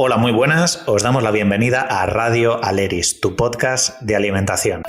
Hola, muy buenas. Os damos la bienvenida a Radio Aleris, tu podcast de alimentación.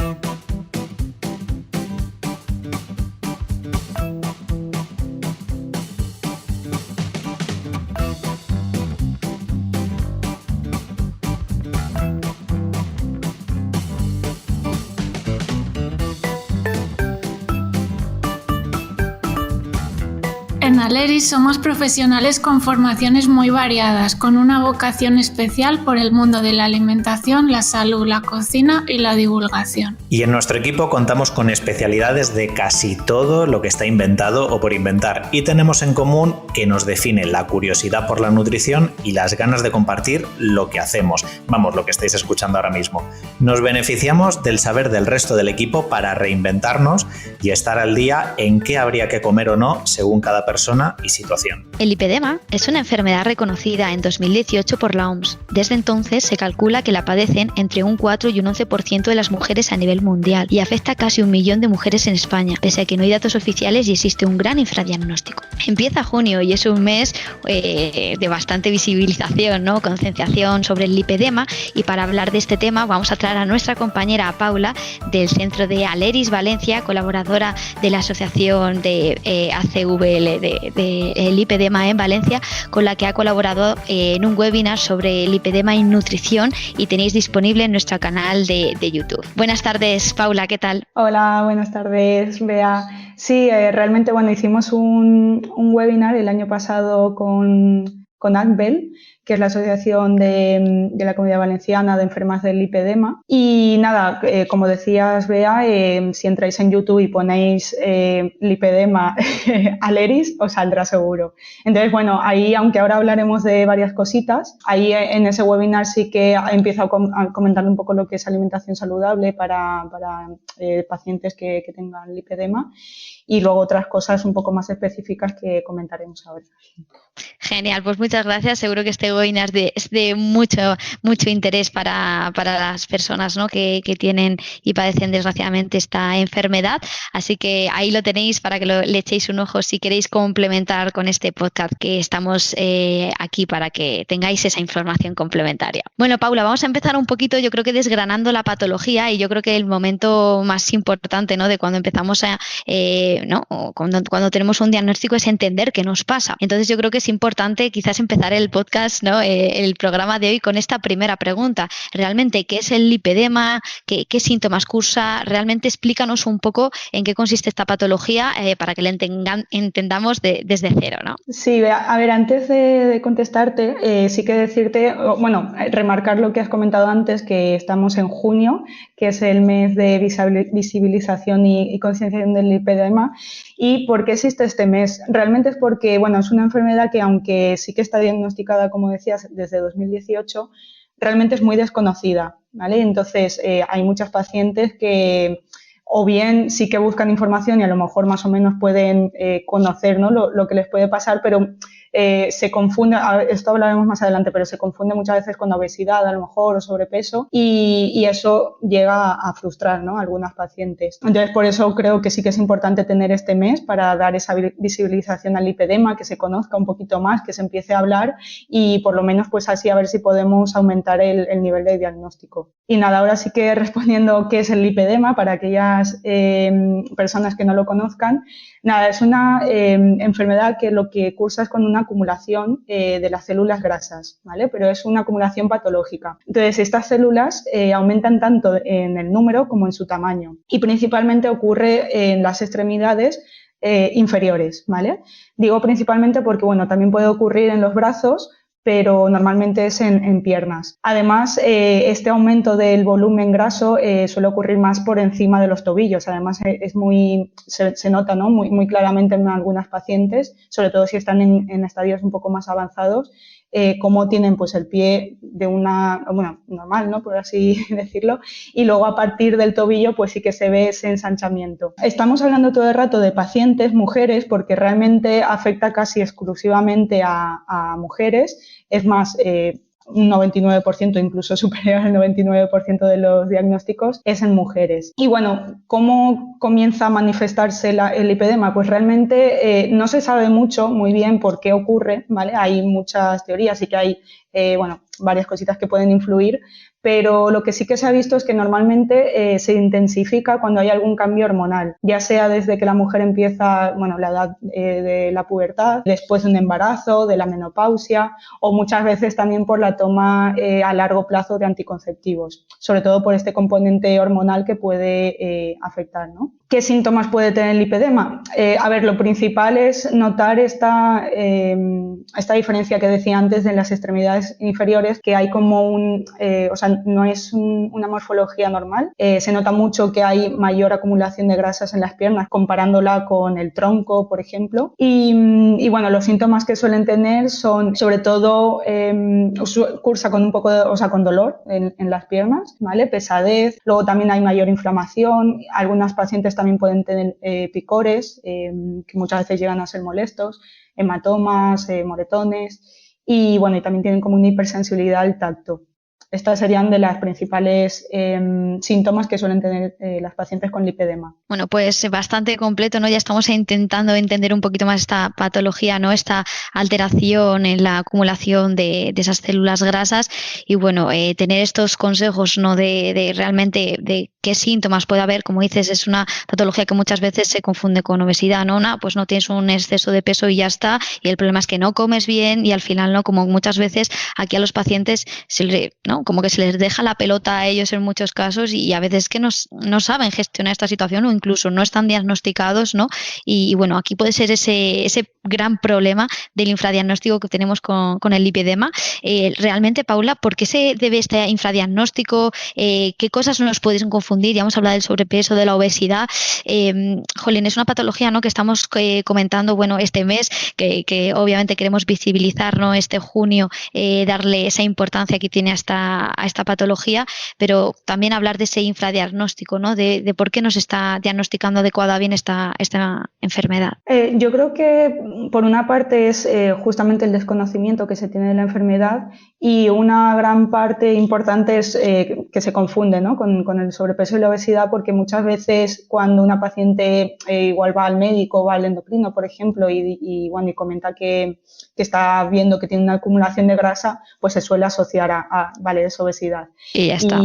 En Aleris somos profesionales con formaciones muy variadas, con una vocación especial por el mundo de la alimentación, la salud, la cocina y la divulgación. Y en nuestro equipo contamos con especialidades de casi todo lo que está inventado o por inventar, y tenemos en común que nos define la curiosidad por la nutrición y las ganas de compartir lo que hacemos, lo que estáis escuchando ahora mismo. Nos beneficiamos del saber del resto del equipo para reinventarnos y estar al día en qué habría que comer o no según cada persona y situación. El lipedema es una enfermedad reconocida en 2018 por la OMS. Desde entonces se calcula que la padecen entre un 4 y un 11% de las mujeres a nivel mundial y afecta a casi 1 millón de mujeres en España, pese a que no hay datos oficiales y existe un gran infradiagnóstico. Empieza junio y es un mes de bastante visibilización, concienciación sobre el lipedema, y para hablar de este tema vamos a traer a nuestra compañera Paula del centro de Aleris Valencia, colaboradora de la asociación de ACVL de lipedema en Valencia, con la que ha colaborado en un webinar sobre lipedema y nutrición, y tenéis disponible en nuestro canal de YouTube. Buenas tardes, Paula, ¿qué tal? Hola, buenas tardes, Bea. Sí, realmente hicimos un webinar el año pasado con ACVL, que es la Asociación de la Comunidad Valenciana de Enfermas del Lipedema. Y nada, como decías, Bea, si entráis en YouTube y ponéis lipedema Aleris, os saldrá seguro. Entonces, ahí, aunque ahora hablaremos de varias cositas, ahí en ese webinar sí que empiezo a comentar un poco lo que es alimentación saludable para pacientes que tengan lipedema, y luego otras cosas un poco más específicas que comentaremos ahora. Genial, pues muchas gracias. Seguro que este webinar es de mucho interés para las personas, que tienen y padecen desgraciadamente esta enfermedad. Así que ahí lo tenéis para que le echéis un ojo si queréis complementar con este podcast, que estamos aquí para que tengáis esa información complementaria. Bueno, Paula, vamos a empezar un poquito, yo creo que desgranando la patología, y yo creo que el momento más importante, de cuando empezamos cuando tenemos un diagnóstico, es entender qué nos pasa. Entonces yo creo que es importante quizás empezar el podcast, el programa de hoy, con esta primera pregunta. Realmente, ¿qué es el lipedema? ¿Qué síntomas cursa? Realmente explícanos un poco en qué consiste esta patología para que la entendamos desde cero, ¿no? Sí, a ver, antes de contestarte, sí que decirte, remarcar lo que has comentado antes, que estamos en junio, que es el mes de visibilización y concienciación del lipedema. ¿Y por qué existe este mes? Realmente es porque, es una enfermedad que, aunque sí que está diagnosticada, como decías, desde 2018, realmente es muy desconocida, ¿vale? Entonces, hay muchas pacientes que o bien sí que buscan información y a lo mejor más o menos pueden conocer, lo que les puede pasar, pero se confunde, esto hablaremos más adelante, pero se confunde muchas veces con obesidad, a lo mejor, o sobrepeso, y eso llega a frustrar, a algunas pacientes. Entonces, por eso creo que sí que es importante tener este mes para dar esa visibilización al lipedema, que se conozca un poquito más, que se empiece a hablar, y por lo menos pues así a ver si podemos aumentar el nivel de diagnóstico. Y nada, ahora sí que respondiendo qué es el lipedema para aquellas personas que no lo conozcan. Nada, es una enfermedad que lo que cursa es con una acumulación de las células grasas, ¿vale? Pero es una acumulación patológica. Entonces, estas células aumentan tanto en el número como en su tamaño, y principalmente ocurre en las extremidades inferiores, ¿vale? Digo principalmente porque, también puede ocurrir en los brazos, pero normalmente es en piernas. Además, este aumento del volumen graso suele ocurrir más por encima de los tobillos. Además, se nota, ¿no? muy claramente en algunas pacientes, sobre todo si están en estadios un poco más avanzados, cómo tienen pues el pie de normal, ¿no? Por así decirlo, y luego a partir del tobillo pues sí que se ve ese ensanchamiento. Estamos hablando todo el rato de pacientes, mujeres, porque realmente afecta casi exclusivamente a mujeres. Es más, un 99%, incluso superior al 99% de los diagnósticos es en mujeres. Y ¿cómo comienza a manifestarse el lipedema? Pues realmente no se sabe muy bien por qué ocurre, ¿vale? Hay muchas teorías y que hay varias cositas que pueden influir, pero lo que sí que se ha visto es que normalmente se intensifica cuando hay algún cambio hormonal, ya sea desde que la mujer empieza, la edad de la pubertad, después de un embarazo, de la menopausia, o muchas veces también por la toma a largo plazo de anticonceptivos, sobre todo por este componente hormonal que puede afectar, ¿no? ¿Qué síntomas puede tener el lipedema? Lo principal es notar esta diferencia que decía antes de las extremidades inferiores, que hay como no es una morfología normal. Se nota mucho que hay mayor acumulación de grasas en las piernas comparándola con el tronco, por ejemplo. Y los síntomas que suelen tener son, sobre todo, cursa con un poco con dolor en las piernas, ¿vale? Pesadez. Luego también hay mayor inflamación. Algunas pacientes también pueden tener picores, que muchas veces llegan a ser molestos, hematomas, moretones, y también tienen como una hipersensibilidad al tacto. Estas serían de las principales síntomas que suelen tener las pacientes con lipedema. Bueno, pues bastante completo, ¿no? Ya estamos intentando entender un poquito más esta patología, ¿no? Esta alteración en la acumulación de esas células grasas y tener estos consejos, ¿no? De realmente de qué síntomas puede haber. Como dices, es una patología que muchas veces se confunde con obesidad, ¿no? Pues no tienes un exceso de peso y ya está, y el problema es que no comes bien y al final, ¿no? Como muchas veces aquí a los pacientes como que se les deja la pelota a ellos en muchos casos y a veces que no saben gestionar esta situación o incluso no están diagnosticados, ¿no? Y aquí puede ser ese gran problema del infradiagnóstico que tenemos con el lipedema. Realmente, Paula, ¿por qué se debe este infradiagnóstico? ¿Qué cosas nos pueden confundir? Ya hemos hablado del sobrepeso, de la obesidad. Es una patología, ¿no? Que estamos comentando, este mes, que obviamente queremos visibilizar, ¿no? Este junio, darle esa importancia que tiene a esta patología, pero también hablar de ese infradiagnóstico, ¿no? De por qué no se está diagnosticando adecuadamente esta enfermedad. Yo creo que por una parte es justamente el desconocimiento que se tiene de la enfermedad y una gran parte importante es que se confunde, ¿no? con el sobrepeso y la obesidad, porque muchas veces cuando una paciente igual va al médico, va al endocrino, por ejemplo, y comenta que está viendo que tiene una acumulación de grasa, pues se suele asociar a es obesidad. Y ya está.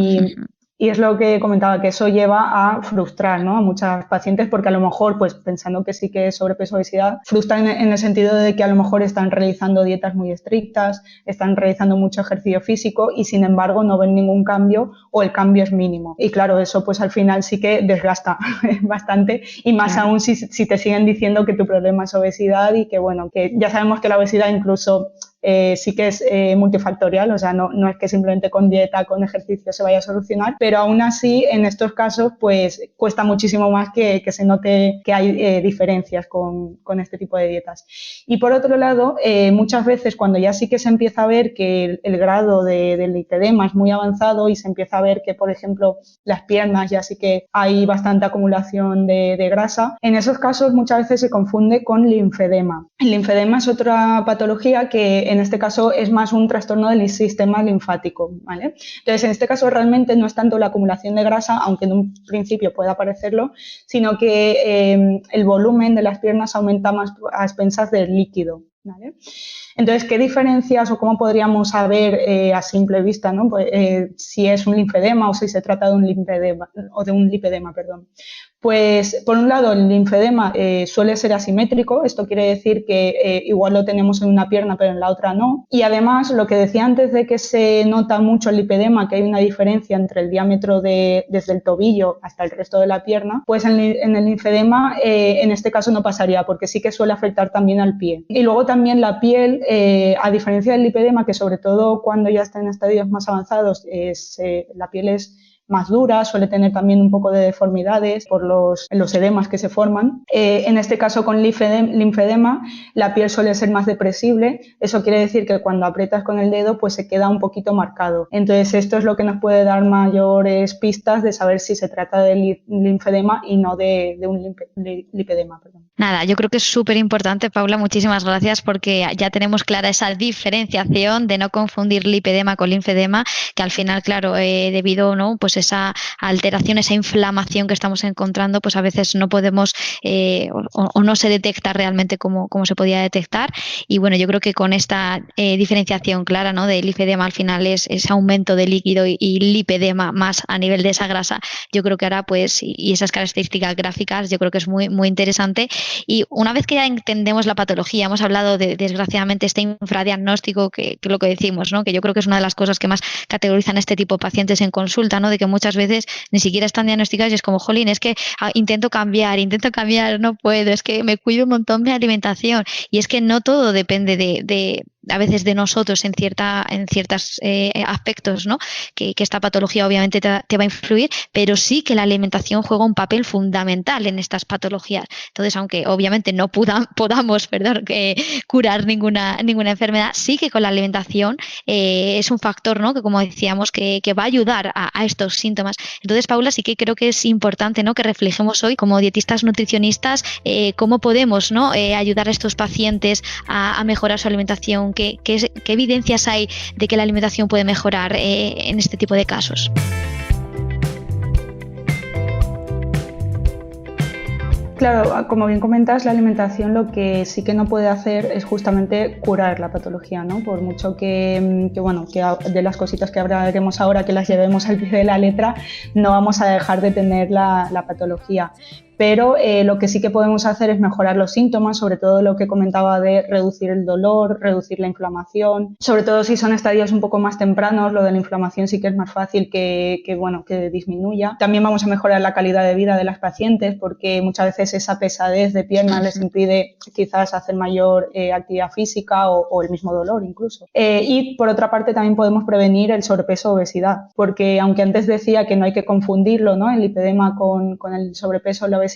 Y es lo que comentaba, que eso lleva a frustrar, ¿no? A muchas pacientes, porque a lo mejor, pues pensando que sí que es sobrepeso o obesidad, frustran en el sentido de que a lo mejor están realizando dietas muy estrictas, están realizando mucho ejercicio físico y sin embargo no ven ningún cambio o el cambio es mínimo. Y claro, eso pues al final sí que desgasta bastante y más aún si te siguen diciendo que tu problema es obesidad y que que ya sabemos que la obesidad incluso sí que es multifactorial, o sea, no es que simplemente con dieta, con ejercicio se vaya a solucionar, pero aún así en estos casos pues cuesta muchísimo más que se note que hay diferencias con este tipo de dietas. Y por otro lado, muchas veces cuando ya sí que se empieza a ver que el grado del lipedema es muy avanzado y se empieza a ver que, por ejemplo, las piernas ya sí que hay bastante acumulación de grasa, en esos casos muchas veces se confunde con linfedema. El linfedema es otra patología que en este caso es más un trastorno del sistema linfático, ¿vale? Entonces, en este caso realmente no es tanto la acumulación de grasa, aunque en un principio pueda parecerlo, sino que el volumen de las piernas aumenta más a expensas del líquido, ¿vale? Entonces, ¿qué diferencias o cómo podríamos saber a simple vista, ¿no? Si es un linfedema o si se trata de un lipedema, perdón? Pues, por un lado, el linfedema suele ser asimétrico. Esto quiere decir que igual lo tenemos en una pierna, pero en la otra no. Y además, lo que decía antes de que se nota mucho el lipedema, que hay una diferencia entre el diámetro desde el tobillo hasta el resto de la pierna, pues en el linfedema en este caso no pasaría, porque sí que suele afectar también al pie. Y luego también la piel, a diferencia del lipedema, que sobre todo cuando ya está en estadios más avanzados, la piel es más dura, suele tener también un poco de deformidades por los edemas que se forman. En este caso con linfedema la piel suele ser más depresible, eso quiere decir que cuando aprietas con el dedo pues se queda un poquito marcado. Entonces esto es lo que nos puede dar mayores pistas de saber si se trata de linfedema y no de un lipedema. Perdón. Nada, yo creo que es súper importante, Paula, muchísimas gracias porque ya tenemos clara esa diferenciación de no confundir lipedema con linfedema, que al final, claro, debido, ¿no? Pues pues esa alteración, esa inflamación que estamos encontrando, pues a veces no podemos o no se detecta realmente como se podía detectar. Y bueno, yo creo que con esta diferenciación clara, ¿no?, del lipedema al final es ese aumento de líquido y lipedema más a nivel de esa grasa, yo creo que ahora pues y esas características gráficas yo creo que es muy, muy interesante. Y una vez que ya entendemos la patología, hemos hablado de desgraciadamente este infradiagnóstico que lo que decimos, ¿no?, que yo creo que es una de las cosas que más categorizan este tipo de pacientes en consulta, ¿no?, de que muchas veces ni siquiera están diagnosticados y es como, jolín, es que intento cambiar, no puedo, es que me cuido un montón de alimentación. Y es que no todo depende de a veces de nosotros en ciertos aspectos, ¿no?, que esta patología obviamente te va a influir, pero sí que la alimentación juega un papel fundamental en estas patologías. Entonces, aunque obviamente no podamos curar ninguna enfermedad, sí que con la alimentación es un factor, ¿no?, que como decíamos, que va a ayudar a estos síntomas. Entonces, Paula, sí que creo que es importante, ¿no?, que reflejemos hoy como dietistas nutricionistas cómo podemos, ¿no?, ayudar a estos pacientes a mejorar su alimentación. ¿Qué evidencias hay de que la alimentación puede mejorar en este tipo de casos? Claro, como bien comentas, la alimentación lo que sí que no puede hacer es justamente curar la patología, ¿no? Por mucho que de las cositas que hablaremos ahora, que las llevemos al pie de la letra, no vamos a dejar de tener la patología. Pero lo que sí que podemos hacer es mejorar los síntomas, sobre todo lo que comentaba de reducir el dolor, reducir la inflamación, sobre todo si son estadios un poco más tempranos, lo de la inflamación sí que es más fácil que disminuya. También vamos a mejorar la calidad de vida de las pacientes porque muchas veces esa pesadez de piernas les impide quizás hacer mayor actividad física o el mismo dolor incluso. Y por otra parte también podemos prevenir el sobrepeso o obesidad, porque aunque antes decía que no hay que confundirlo, ¿no?, el lipedema con el sobrepeso o la obesidad,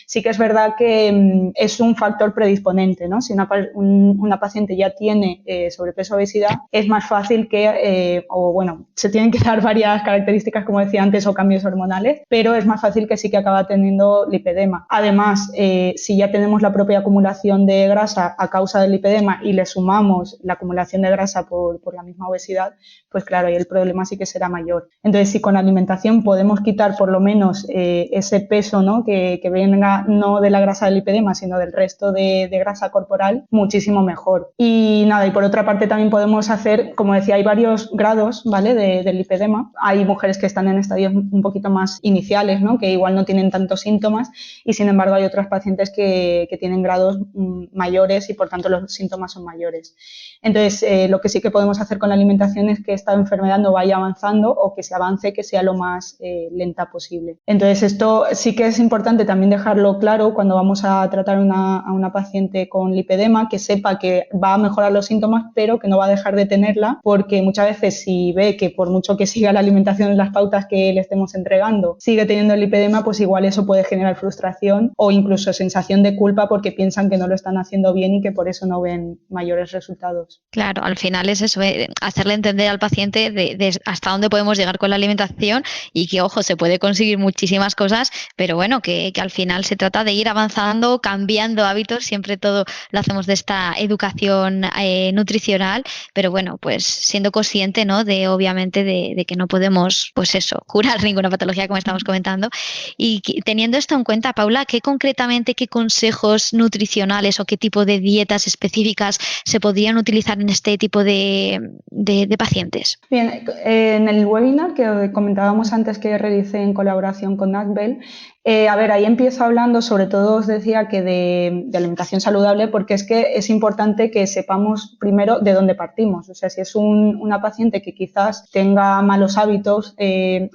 sí que es verdad que es un factor predisponente, ¿no? Si una paciente ya tiene sobrepeso o obesidad, es más fácil se tienen que dar varias características, como decía antes, o cambios hormonales, pero es más fácil que sí que acaba teniendo lipedema. Además, si ya tenemos la propia acumulación de grasa a causa del lipedema y le sumamos la acumulación de grasa por la misma obesidad, pues claro, ahí el problema sí que será mayor. Entonces, si con la alimentación podemos quitar por lo menos ese peso, ¿no?, que venga no de la grasa del lipedema, sino del resto de grasa corporal, muchísimo mejor. Y nada, y por otra parte también podemos hacer, como decía, hay varios grados, ¿vale?, del lipedema. Hay mujeres que están en estadios un poquito más iniciales, ¿no?, que igual no tienen tantos síntomas, y sin embargo hay otras pacientes que tienen grados mayores y por tanto los síntomas son mayores. Entonces, lo que sí que podemos hacer con la alimentación es que esta enfermedad no vaya avanzando o que se avance, que sea lo más lenta posible. Entonces, esto sí que es importante también dejarlo claro cuando vamos a tratar a una paciente con lipedema, que sepa que va a mejorar los síntomas, pero que no va a dejar de tenerla, porque muchas veces si ve que por mucho que siga la alimentación en las pautas que le estemos entregando, sigue teniendo el lipedema, pues igual eso puede generar frustración o incluso sensación de culpa porque piensan que no lo están haciendo bien y que por eso no ven mayores resultados. Claro, al final es eso, hacerle entender al paciente de hasta dónde podemos llegar con la alimentación y que, ojo, se puede conseguir muchísimas cosas, pero bueno, que al final se trata de ir avanzando, cambiando hábitos, siempre todo lo hacemos de esta educación nutricional, pero bueno, pues siendo consciente, ¿no?, obviamente de que no podemos, pues eso, curar ninguna patología como estamos comentando. Y teniendo esto en cuenta, Paula, ¿qué consejos nutricionales o qué tipo de dietas específicas se podrían utilizar en este tipo de pacientes? Bien, en el webinar que comentábamos antes que realicé en colaboración con ACBEL, ahí empiezo hablando, sobre todo os decía que de alimentación saludable, porque es que es importante que sepamos primero de dónde partimos. O sea, si es una paciente que quizás tenga malos hábitos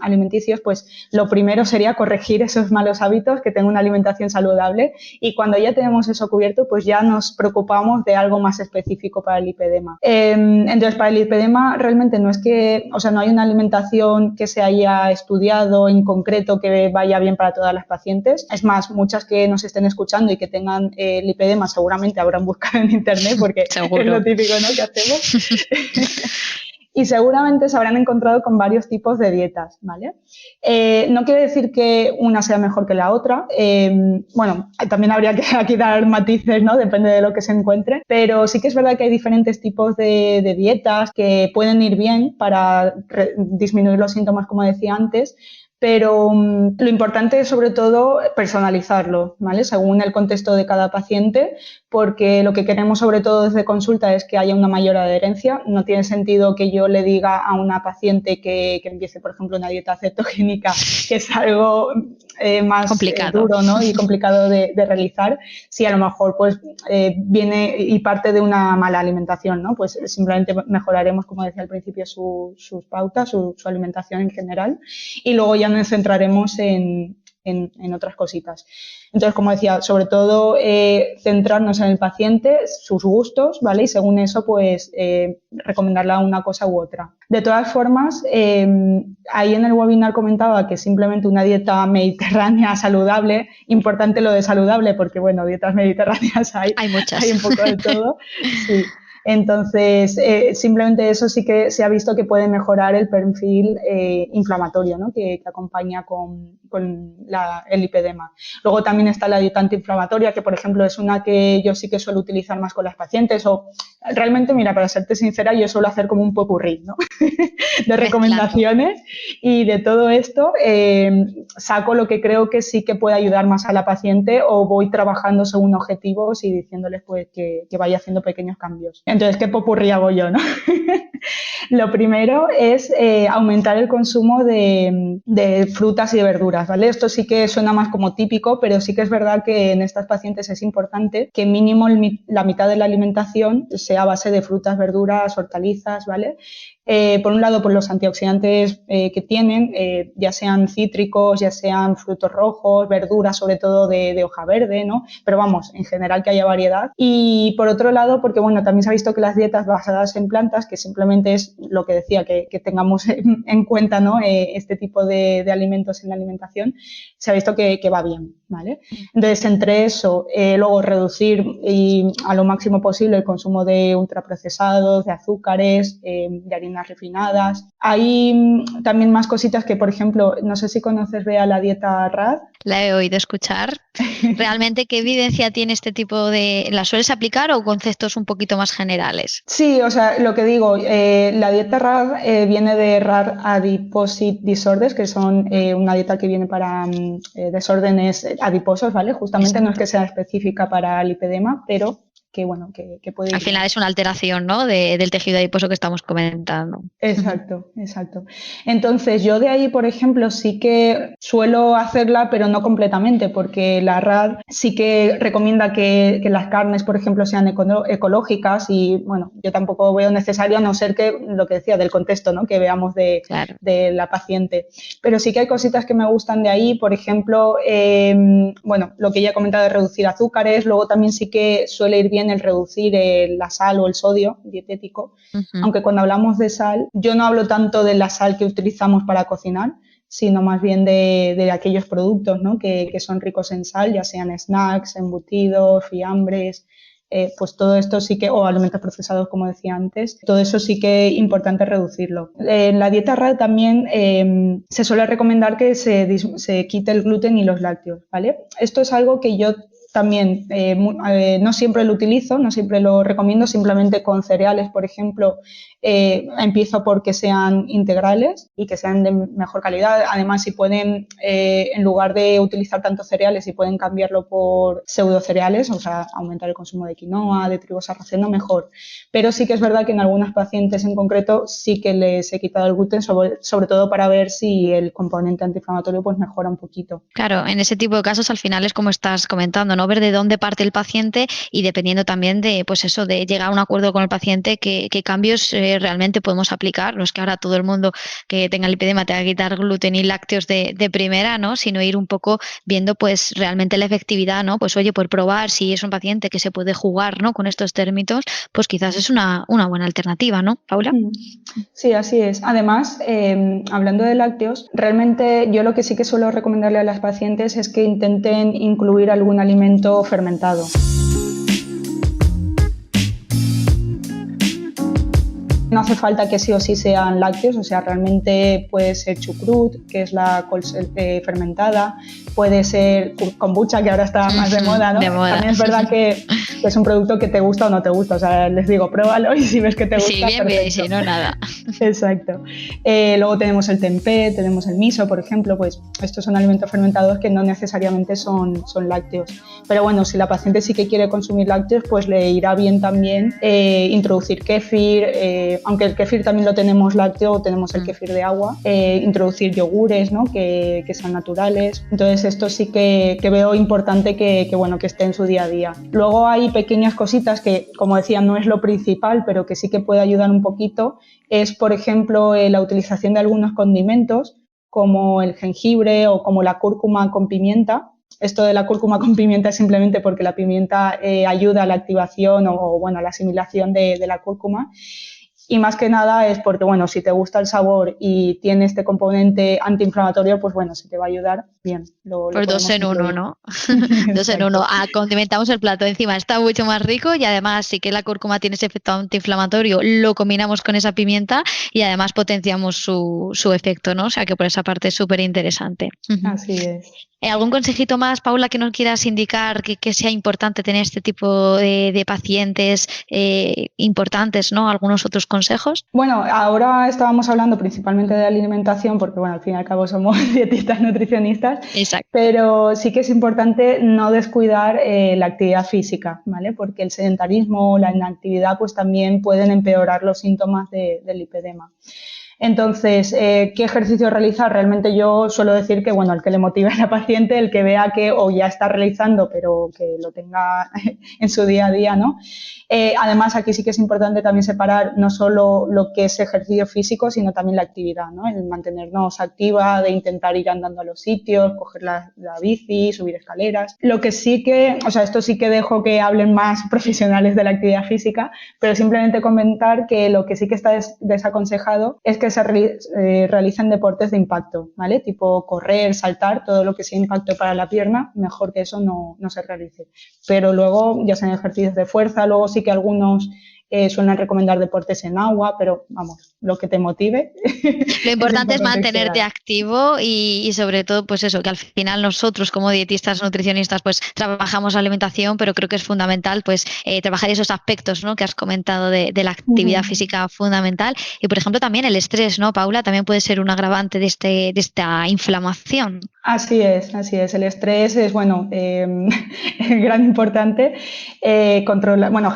alimenticios, pues lo primero sería corregir esos malos hábitos, que tenga una alimentación saludable, y cuando ya tenemos eso cubierto, pues ya nos preocupamos de algo más específico para el lipedema. Entonces, para el lipedema realmente no hay una alimentación que se haya estudiado en concreto que vaya bien para todas las pacientes. Es más, muchas que nos estén escuchando y que tengan lipedema seguramente habrán buscado en internet porque Seguro. Es lo típico, ¿no?, que hacemos. y seguramente se habrán encontrado con varios tipos de dietas, ¿vale? No quiere decir que una sea mejor que la otra. Bueno, también habría que aquí dar matices, ¿no? Depende de lo que se encuentre, pero sí que es verdad que hay diferentes tipos de dietas que pueden ir bien para disminuir los síntomas, como decía antes, pero lo importante es sobre todo personalizarlo, ¿vale? Según el contexto de cada paciente, porque lo que queremos sobre todo desde consulta es que haya una mayor adherencia. No tiene sentido que yo le diga a una paciente que empiece, por ejemplo, una dieta cetogénica, que es algo más duro, ¿no? Y complicado de realizar, si a lo mejor pues viene y parte de una mala alimentación, ¿no? Pues simplemente mejoraremos, como decía al principio, sus pautas, su alimentación en general, y luego ya nos centraremos en otras cositas. Entonces, como decía, sobre todo centrarnos en el paciente, sus gustos, ¿vale? Y según eso, pues recomendarle una cosa u otra. De todas formas, ahí en el webinar comentaba que simplemente una dieta mediterránea saludable, importante lo de saludable, porque bueno, dietas mediterráneas hay muchas. Hay un poco de todo, sí. Entonces, simplemente eso sí que se ha visto que puede mejorar el perfil inflamatorio, ¿no? que acompaña con el lipedema. Luego también está la dieta antiinflamatoria, que por ejemplo es una que yo sí que suelo utilizar más con las pacientes, o realmente, mira, para serte sincera, yo suelo hacer como un popurrí, ¿no? de recomendaciones, y de todo esto saco lo que creo que sí que puede ayudar más a la paciente, o voy trabajando según objetivos y diciéndoles pues que vaya haciendo pequeños cambios. Entonces, ¿qué popurrí hago yo, no? Lo primero es aumentar el consumo de frutas y de verduras, ¿vale? Esto sí que suena más como típico, pero sí que es verdad que en estas pacientes es importante que mínimo la mitad de la alimentación sea a base de frutas, verduras, hortalizas, ¿vale? Por un lado, por los antioxidantes que tienen, ya sean cítricos, ya sean frutos rojos, verduras sobre todo de hoja verde, ¿no? Pero vamos, en general que haya variedad. Y por otro lado, porque bueno, también se ha visto que las dietas basadas en plantas, que simplemente es lo que decía, que tengamos en cuenta, ¿no? Este tipo de alimentos en la alimentación, se ha visto que va bien, ¿vale? Entonces, entre eso, luego reducir y a lo máximo posible el consumo de ultraprocesados, de azúcares, de harinas refinadas. Hay también más cositas que, por ejemplo, no sé si conoces, Bea, la dieta RAD. La he oído escuchar. ¿Realmente qué evidencia tiene este tipo de...? ¿La sueles aplicar o conceptos un poquito más generales? Sí, o sea, lo que digo, la dieta RAD viene de Rare Adiposity Disorders, que son una dieta que viene para desórdenes adiposos, ¿vale? Justamente no es que sea específica para lipedema, pero que bueno, que puede ir. Al final es una alteración, ¿no? del tejido adiposo que estamos comentando. Exacto, exacto. Entonces, yo de ahí, por ejemplo, sí que suelo hacerla, pero no completamente, porque la RAD sí que recomienda que las carnes, por ejemplo, sean ecológicas, y bueno, yo tampoco veo necesario, a no ser que lo que decía del contexto, ¿no? Que veamos de la paciente. Pero sí que hay cositas que me gustan de ahí, por ejemplo, bueno, lo que ya he comentado de reducir azúcares. Luego también sí que suele ir bien el reducir la sal o el sodio dietético, aunque cuando hablamos de sal, yo no hablo tanto de la sal que utilizamos para cocinar, sino más bien de aquellos productos, ¿no? que son ricos en sal, ya sean snacks, embutidos, fiambres, pues todo esto sí que, o alimentos procesados, como decía antes, todo eso sí que es importante reducirlo. En la dieta RAD también se suele recomendar que se quite el gluten y los lácteos, ¿vale? Esto es algo que yo también no siempre lo utilizo, no siempre lo recomiendo, simplemente con cereales, por ejemplo, empiezo porque sean integrales y que sean de mejor calidad. Además, si pueden, en lugar de utilizar tantos cereales, si pueden cambiarlo por pseudocereales, o sea, aumentar el consumo de quinoa, de trigo sarraceno, mejor. Pero sí que es verdad que en algunas pacientes en concreto sí que les he quitado el gluten, sobre todo para ver si el componente antiinflamatorio pues mejora un poquito. Claro, en ese tipo de casos al final es como estás comentando, ¿no? Ver de dónde parte el paciente y dependiendo también de, pues eso, de llegar a un acuerdo con el paciente, qué cambios realmente podemos aplicar. No es que ahora todo el mundo que tenga lipedema tenga que quitar gluten y lácteos de primera, ¿no? Sino ir un poco viendo pues realmente la efectividad, ¿no? Pues oye, por probar si es un paciente que se puede jugar, ¿no? Con estos términos, pues quizás es una buena alternativa, ¿no, Paula? Sí, así es. Además, hablando de lácteos, realmente yo lo que sí que suelo recomendarle a las pacientes es que intenten incluir algún alimento fermentado. No hace falta que sí o sí sean lácteos, o sea, realmente puede ser chucrut, que es la col fermentada, puede ser kombucha, que ahora está más de moda, ¿no? De moda. También es verdad que es un producto que te gusta o no te gusta, o sea, les digo, pruébalo y si ves que te gusta, sí, bien, perfecto. bien, si no, nada. Exacto. Luego tenemos el tempeh, tenemos el miso, por ejemplo, pues estos son alimentos fermentados que no necesariamente son lácteos. Pero bueno, si la paciente sí que quiere consumir lácteos, pues le irá bien también introducir kéfir, aunque el kéfir también lo tenemos lácteo, tenemos el kéfir de agua, introducir yogures, ¿no? que sean naturales. Entonces esto sí que veo importante que esté en su día a día. Luego hay pequeñas cositas que, como decía, no es lo principal, pero que sí que puede ayudar un poquito. Es, por ejemplo, la utilización de algunos condimentos como el jengibre o como la cúrcuma con pimienta. Esto de la cúrcuma con pimienta es simplemente porque la pimienta ayuda a la activación o a la asimilación de la cúrcuma. Y más que nada es porque, bueno, si te gusta el sabor y tiene este componente antiinflamatorio, pues bueno, si te va a ayudar, bien. Pues dos en uno, ¿no? Dos en uno. Condimentamos el plato encima, está mucho más rico y además sí que la cúrcuma tiene ese efecto antiinflamatorio, lo combinamos con esa pimienta y además potenciamos su efecto, ¿no? O sea que por esa parte es súper interesante. Así es. ¿Algún consejito más, Paula, que nos quieras indicar que sea importante tener este tipo de pacientes importantes, ¿no? ¿Algunos otros consejos? Bueno, ahora estábamos hablando principalmente de alimentación porque, bueno, al fin y al cabo somos dietistas nutricionistas. Exacto. Pero sí que es importante no descuidar la actividad física, ¿vale? Porque el sedentarismo o la inactividad pues también pueden empeorar los síntomas del lipedema. Entonces, ¿qué ejercicio realizar? Realmente yo suelo decir que, bueno, el que le motive a la paciente, el que vea que o ya está realizando, pero que lo tenga en su día a día, ¿no? Además, aquí sí que es importante también separar no solo lo que es ejercicio físico, sino también la actividad, ¿no? El mantenernos activa, de intentar ir andando a los sitios, coger la bici, subir escaleras. Lo que sí que, o sea, esto sí que dejo que hablen más profesionales de la actividad física, pero simplemente comentar que lo que sí que está desaconsejado es que se realicen deportes de impacto, ¿vale? Tipo correr, saltar, todo lo que sea impacto para la pierna, mejor que eso no se realice. Pero luego, ya sean ejercicios de fuerza, luego sí que algunos suelen recomendar deportes en agua, pero vamos, lo que te motive. Lo importante es mantenerte activo y sobre todo, pues eso, que al final nosotros como dietistas, nutricionistas, pues trabajamos la alimentación, pero creo que es fundamental pues trabajar esos aspectos, ¿no? Que has comentado de la actividad física fundamental y, por ejemplo, también el estrés, ¿no, Paula? También puede ser un agravante de esta inflamación. Así es. El estrés es, bueno, gran importante,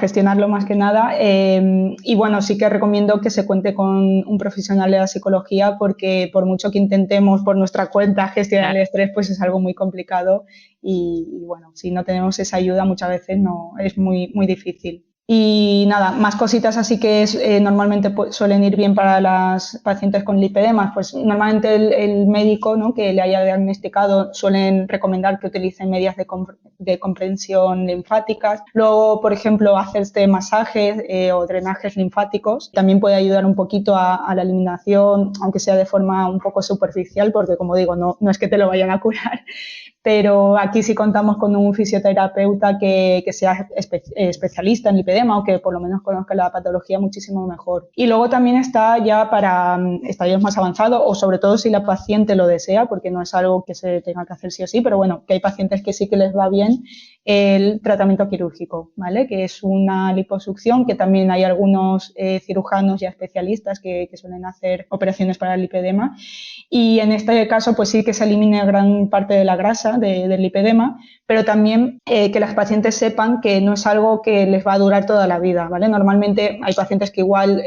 gestionarlo más que nada. Y bueno, sí que recomiendo que se cuente con un profesional de la psicología porque por mucho que intentemos por nuestra cuenta gestionar el estrés, pues es algo muy complicado y bueno, si no tenemos esa ayuda muchas veces no es muy, muy difícil. Y nada, más cositas así que normalmente suelen ir bien para las pacientes con lipedemas, pues normalmente el médico, ¿no? que le haya diagnosticado suelen recomendar que utilicen medidas de comprensión linfáticas. Luego, por ejemplo, hacerse masajes o drenajes linfáticos también puede ayudar un poquito a la eliminación, aunque sea de forma un poco superficial, porque como digo, no es que te lo vayan a curar. Pero aquí sí contamos con un fisioterapeuta que sea especialista en lipedema o que por lo menos conozca la patología muchísimo mejor. Y luego también está ya para estadios más avanzados o sobre todo si la paciente lo desea, porque no es algo que se tenga que hacer sí o sí, pero bueno, que hay pacientes que sí que les va bien el tratamiento quirúrgico, ¿vale? Que es una liposucción, que también hay algunos cirujanos ya especialistas que suelen hacer operaciones para el lipedema. Y en este caso, pues sí que se elimina gran parte de la grasa del lipedema, pero también que las pacientes sepan que no es algo que les va a durar toda la vida, ¿vale? Normalmente hay pacientes que igual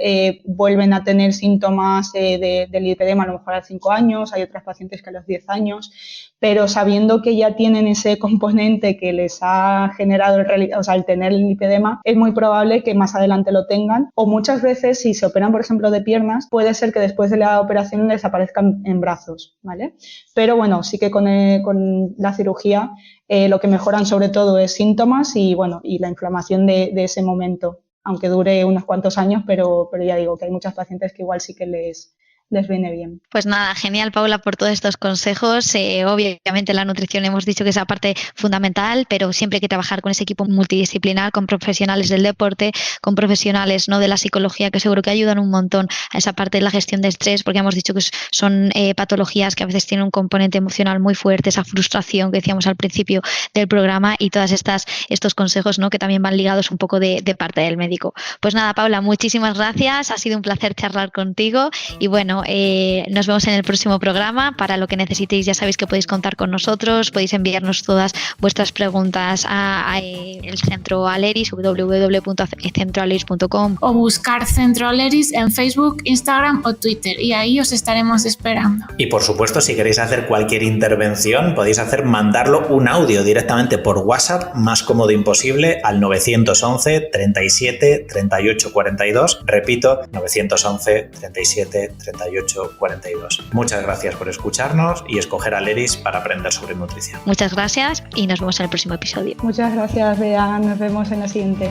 vuelven a tener síntomas de lipedema a lo mejor a los 5 años, hay otras pacientes que a los 10 años, pero sabiendo que ya tienen ese componente que les ha generado el tener el lipedema, es muy probable que más adelante lo tengan, o muchas veces si se operan, por ejemplo, de piernas, puede ser que después de la operación les aparezcan en brazos, ¿vale? Pero bueno, sí que con la cirugía lo que mejoran sobre todo es síntomas y la inflamación de ese momento, aunque dure unos cuantos años, pero ya digo que hay muchas pacientes que igual sí que les les viene bien. Pues nada, genial, Paula, por todos estos consejos. Obviamente la nutrición hemos dicho que es la parte fundamental, pero siempre hay que trabajar con ese equipo multidisciplinar, con profesionales del deporte, con profesionales, ¿no?, de la psicología, que seguro que ayudan un montón a esa parte de la gestión de estrés, porque hemos dicho que son patologías que a veces tienen un componente emocional muy fuerte, esa frustración que decíamos al principio del programa, y todas estos consejos, ¿no?, que también van ligados un poco de parte del médico. Pues nada, Paula, muchísimas gracias, ha sido un placer charlar contigo y bueno, nos vemos en el próximo programa. Para lo que necesitéis ya sabéis que podéis contar con nosotros, podéis enviarnos todas vuestras preguntas a el Centro Aleris, www.centroaleris.com, o buscar Centro Aleris en Facebook, Instagram o Twitter, y ahí os estaremos esperando. Y por supuesto, si queréis hacer cualquier intervención, podéis mandarlo un audio directamente por WhatsApp, más cómodo imposible, al 911 37 38 42. Repito, 911 37 38 42. Muchas gracias por escucharnos y escoger Aleris para aprender sobre nutrición. Muchas gracias y nos vemos en el próximo episodio. Muchas gracias, Bea. Nos vemos en la siguiente.